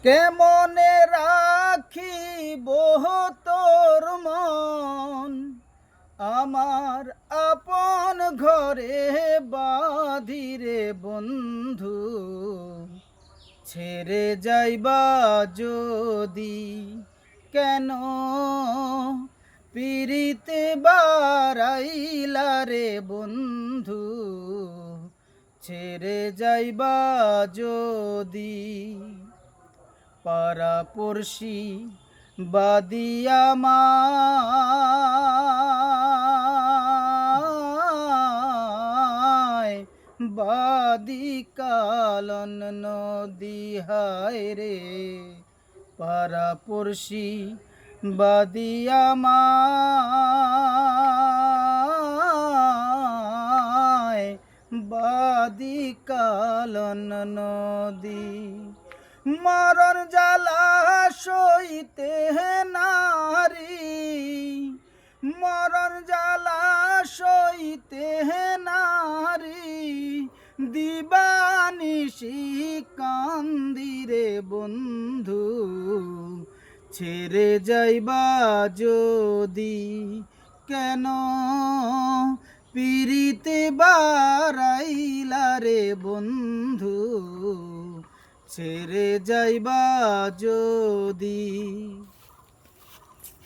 কেমনে রাখিব তোর মন আমার আপন ঘরে বাঁধিরে বন্ধু, ছেড়ে যাইবা যদি কেন পিরিতে বারাইলা রে বন্ধু, ছেড়ে যাইবা যদি পাড়াপড়শি বাদিয়া মায় বাদি কালন নদী হায় রে, পাড়াপড়শি বাদিয়া মায় বাদি কালন নদী। মরণ জ্বালা সইতে নারী, মরণ জ্বালা সইতে নারী, দিবানিশি কান্দিরে বন্ধু, ছেড়ে যাইবা যদি কেন পিরিতে বারাইলা রে বন্ধু, ছেড়ে যাইবা যদি।